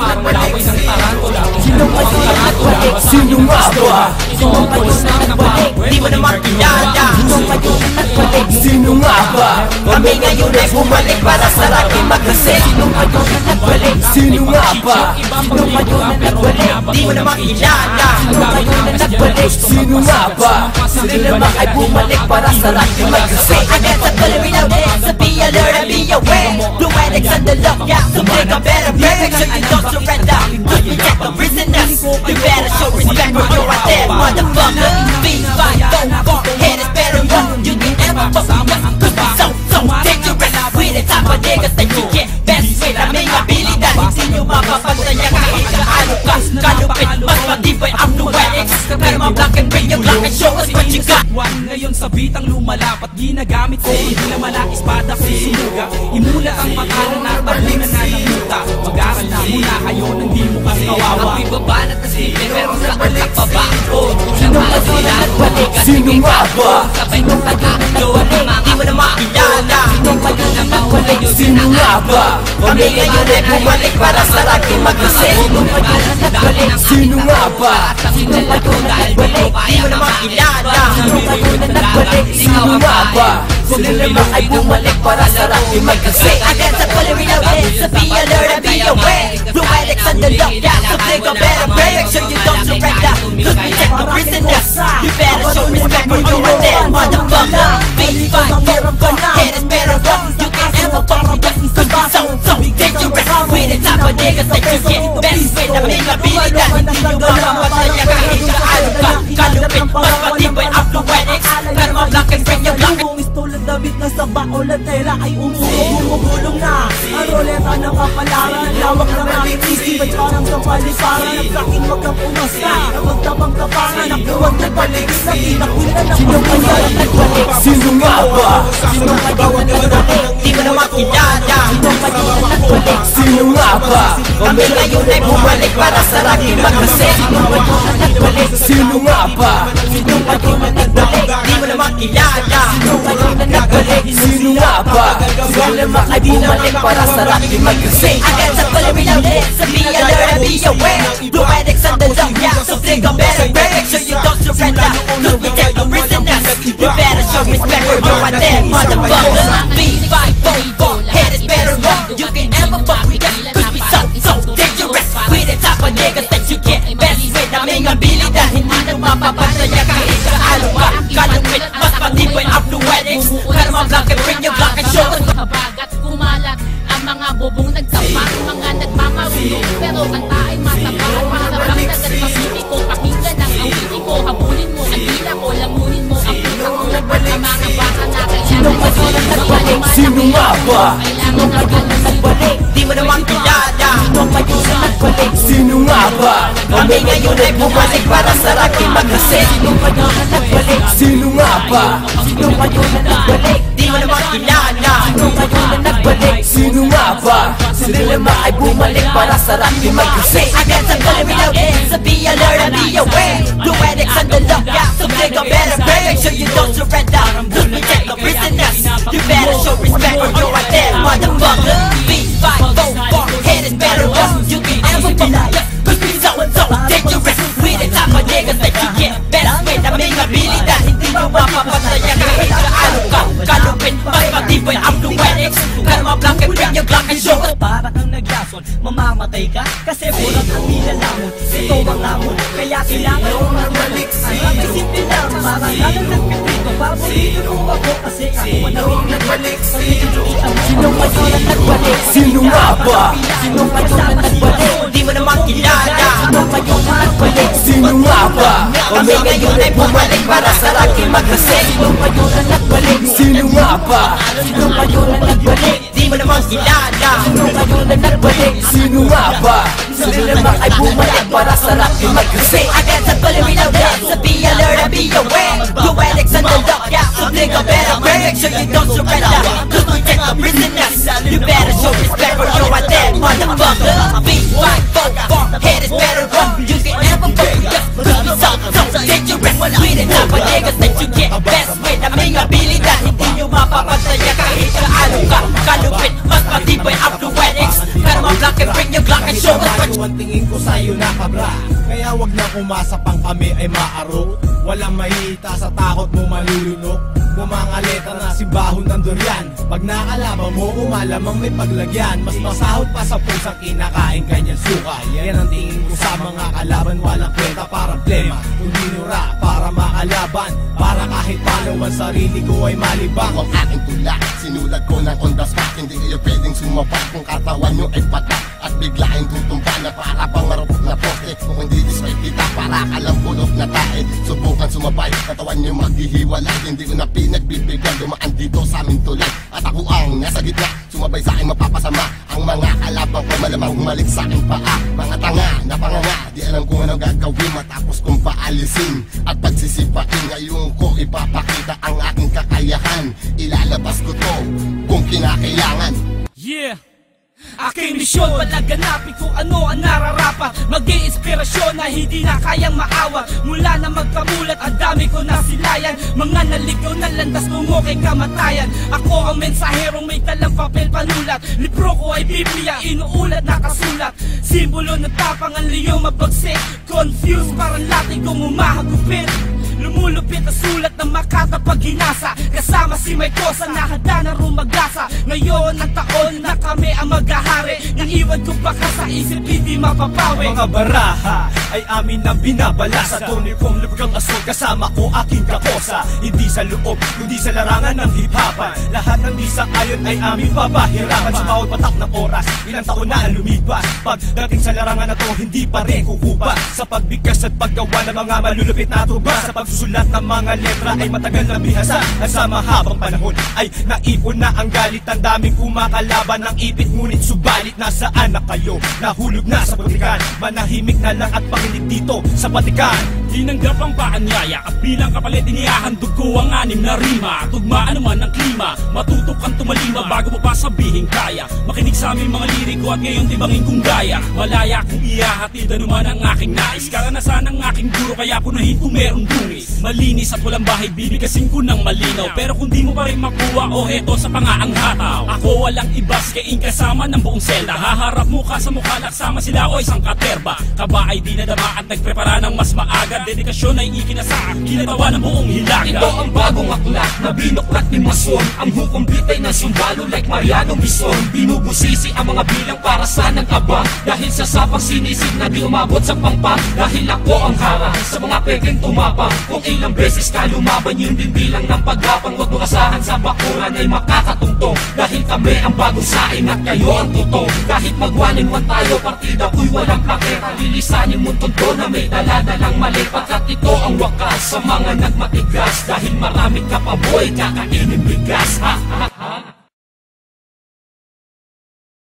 parang laway ng tarantula. Sino ba yun ang nagbalik? Sino nga ba? Sino ba yun ang nagbalik? Di mo na makilala. Sino ba yun ang nagbalik? Sino nga ba? Kami ngayon ay bumalik para sa laki magkasik. Sino ba yun ang nagbalik? Sino nga ba? Sino ba yun ang nagbalik? Di mo na makilala. Sino ba yun ang nagbalik? Sino nga ba? Sila naman ay bumalik para sa laki magkasik. I guess I'm gonna reload it, so be alert and be aware. Blue addicts on the lookout, so make a better break. Make sure you don't surrender, cause we get the prisoners. You better show respect when you're out there, motherfucker. B544, head is better run. You can ever fuck me up, cause we so dangerous. We the type of niggas that you get best with. Aming abilidad, hindi nyo mapapantaya kahit kaano ka. Kalupit, mas matibay ang blue addicts. Pero ma-black and bring yung black and show us what you got. Ngayon sa bitang lumalapat, ginagamit ko hila malaki espada kung sinuga. Imula ang mata na natablingan na ng muta. Mag-aral na muna kayo nang di mo kasi kawawa. Ang ibabanat na sili, pero saan nakapabako? Sino ba yun ang nagbalik? Sino nga ba? Sino ba yun ang nagbalik? Di mo na makilala. Sino ba yun ang nagbalik? Sino nga ba? Kami ngayon ay bumalik para sa laki magkasik. Sino ba yun ang nagbalik? Sino nga ba? Sino ba yun ang nagbalik? Di mo na makilala. Sino ba yun ang nagbalik? Sino nga ba? Sila naman ay bumalik para sa laki magkasik. I guess I'm gonna reload it, so be alert and be aware. Blue addicts on the lookout, so take a better break. Make sure you don't surrender, cause we take the prisoners. You better show respect when you're out there, motherfucker. B544, head is better run. You can't ever fuck me up, cause we so dangerous. We the type of niggas that you get best with. Aming abilidad, hindi nyo mapapataya kahit kaano ka. Kalupit, mas matibay ang blue addicts. Pero ma-block and bring yung block. Tulad damit na sa bao na tela ay umugulong na. Ang roleta ng kapalaran, lawak ng aking isip at parang sa paliparan. Nagsaking magkapunas na, magtabang tapangan. Nakuwag na paligid na pinakwila ng sino ba yun ang nagbalik? Sino nga ba? Sino ba yun ang nagbalik? Di mo na makilala. Sino ba yun ang nagbalik? Sino nga ba? Kami ngayon ay bumalik para sa laki magkasik. Sino ba yun ang nagbalik? Sino nga ba? Sino ba yun ang nagbalik? Di mo na makilala. Sino ba yun ang nagbalik? Sino nga ba? Sila naman ay bumalik para sa laki magkasik. I guess I'm gonna reload it, so be alert and be aware. Blue addicts on the lookout, so take a better break. Make sure you don't surrender, cause we take the prisoners. You better show respect when you're out there, motherfucker. B544, head is better run. You can ever fuck with us, cause we so dangerous. We the type of niggas that you get best with. Aming abilidad, hindi na mapapantaya kahit kaano ka. Kalupit, mas matibay ang blue addicts. Pero ma-block and bring yung block and show us. Kabagat kumalat ang mga bobong nagsapak, mga nagmamarunong pero kanta ay matabang. Masarap na nagpapili ko, pakinggan ang awiti ko. Habulin mo ang dila ko, lamunin mo ang puta ko. Ang mga baka na Sino ba yun ang nagbalik? Sino nga ba? Sino ba yun ang nagbalik? Di mo na makilala. Sino ba yun ang nagbalik? Sino nga ba? Kami ngayon ay bumalik para sa laki magkasik. Sino ba yun ang nagbalik? Sino nga ba? Sino ba yun ang nagbalik? Di mo na makilala. Sino ba yun ang nagbalik? Sino nga ba? Sila naman ay bumalik para sa laki magkasik. I guess I'm gonna reload it, so be alert and be aware. Blue addicts on the lookout, so take a better break. Make sure you don't surrender, cause we take the prisoners. You better show respect when you're out there, motherfucker. B544, head is better run. You can ever fuck me up, cause we so dangerous. We the type of niggas that you get best with. Aming abilidad, hindi nyo mapapataya kahit kaano ka. Kalupit, mas matibay ang blue addicts. Pero ma-block and bring yung block and show us. Para kang naglason, mamamatay ka kasi bulat ang nilalamon. Ito ang lamon, kaya kailangan mo magbalik. Ang isipin lang, marangalan ng pitrito. Paborito ko ako kasi ako manawin nagbalik. Sino ba yun ang nagbalik? Sino nga ba? Sino ba yun ang nagbalik? Di mo na makilala. Sino ba yun ang nagbalik? Sino nga ba? Kami ngayon ay bumalik para sa laki magkasik. Sino ba yun ang nagbalik? Sino nga ba? Sino ba yun ang nagbalik? Di mo na makilala. Sino ba yun ang nagbalik? Sino nga ba? Sila naman ay bumalik para sa laki magkasik. I guess I'm gonna reload it, so be alert and be aware. Blue addicts on the lookout, so take a better break. Make sure you don't surrender, cause we take the prisoners. You better show respect when you're out there, motherfucker. B544, head is better run. You can never fuck with us, cause we so dangerous. We the type of niggas that you get best with. Aming abilidad, hindi nyo mapapataya kahit kaano ka. Kalupit, mas matibay ang blue addicts. Pero ma-block and bring your block can show us what ang tingin ko sa'yo na kabra. Kaya wag na umasa pang kami ay maaro. Walang mahihita sa takot mo malulunok. Bumangaleta na simbahon ng durian. Pag nakalaban mo, umalamang may paglagyan. Mas masahod pa sa pusang kinakain kanyang suka. Yan ang tingin ko sa mga kalaban. Walang kwenta para plema, kundi nura para makalaban. Para kahit paano ang sarili ko ay malibang. Ang aking tulak, sinulat ko ng on the spot. Hindi kayo pwedeng sumabak kung katawan nyo ay patak. At biglaing tutumba na para pang marupok na poste. Kung hindi display kita, para ka lang bulok na tae. Subukan sumabay, katawan nyo maghihiwalay. Hindi ko na pinagbibigyan, dumaan dito sa aming tulay. At ako ang nasa gitna, sumabay sa aking mapapasama. Ang mga kalabang ko malamang humalik sa aking paa. Mga tanga na panganga, di alam kung ano gagawin matapos kong paalisin. At pagsisipain, ngayon ko ipapakita ang aking kakayahan. Ilalabas ko to kung kinakailangan. Yeah! Aking misyon, palaganapin kung ano ang nararapat. Mag-iinspirasyon na hindi na kayang maawa. Mula na magkamulat, ang dami ko nasilayan. Mga naligaw na landas tungo kay kamatayan. Ako ang mensaherong may talang papel panulat. Libro ko ay Biblia, inuulat nakasulat. Simbolo ng tapang ang liyong mabagsik. Confused parang lating kong umahagupit. Lumulupit ang sulat ng Makata pag ginasa. Kasama si May Kosa na handa na rumagasa. Ngayon ang taon na kami ang maghahari. Naiwan ko baka sa isip hindi mapapawi. Mga baraha ay amin na binabalasa. Uniform lubgang asol kasama ko aking kakosa. Hindi sa loob, kundi sa larangan ng hip-hopan. Lahat ng di sa ayon ay aming papahirapan. Sa bawat patak ng oras, ilang taon na ang lumipas. Pagdating sa larangan na to, hindi pa rin kukupa. Sa pagbigkas at paggawa ng mga malulupit na tuba. Sa pagsusulat ng mga letra ay matagal na bihasa. At sa mahabang panahon ay naipon na ang galit. Ang daming kumakalaban ng ipit, ngunit subalit nasaan na kayo? Nahulog na sa butikan, manahimik na lang at pakinig dito sa batikan. Tinanggap ang paanyaya at bilang kapalit inihahandog ko ang 6 na rima. Tugmaan naman ang klima, matutok kang tumalima bago mo pa sabihin kaya. Makinig sa aming mga liriko at ngayon tibangin kong gaya. Malaya kong ihahatid anuman ang aking nais. Karanasan ng aking guro kaya punahin kung meron dungis. Malinis at walang bahay, bibigkasin ko ng malinaw. Pero kung di mo pa rin makuha o eto sa pangaang hataw. Ako walang ibas kaing kasama ng buong selda. Haharap mukha sa mukha, nagsama sila o isang katerba. Kaba ay di nadama at nagprepara ng mas maaga. Dedikasyon ay ikinasa, kinatawa ng buong hilaga. Ito ang bagong aklat na binuklat ni Mason. Ang hukom bitay ng sundalo like Mariano Bison. Binubusisi ang mga bilang para sa nag-abang. Dahil sa sapang sinisig na di umabot sa pangpang. Dahil ako ang harang sa mga pekeng tumapang. Kung ilang beses ka lumaban, yun din bilang ng paggapang. Huwag mo asahan sa bakuran ay makakatungtong. Dahil kami ang bagong saing at kayo ang totoo. Kahit mag-1-1 tayo, partida ko'y walang plaketa. Lilisanin mo tonto na may daladalang mali. Pagkat ito ang wakas sa mga nagmatigas. Dahil marami ka pa boy, kakainin bigas. Ha ha.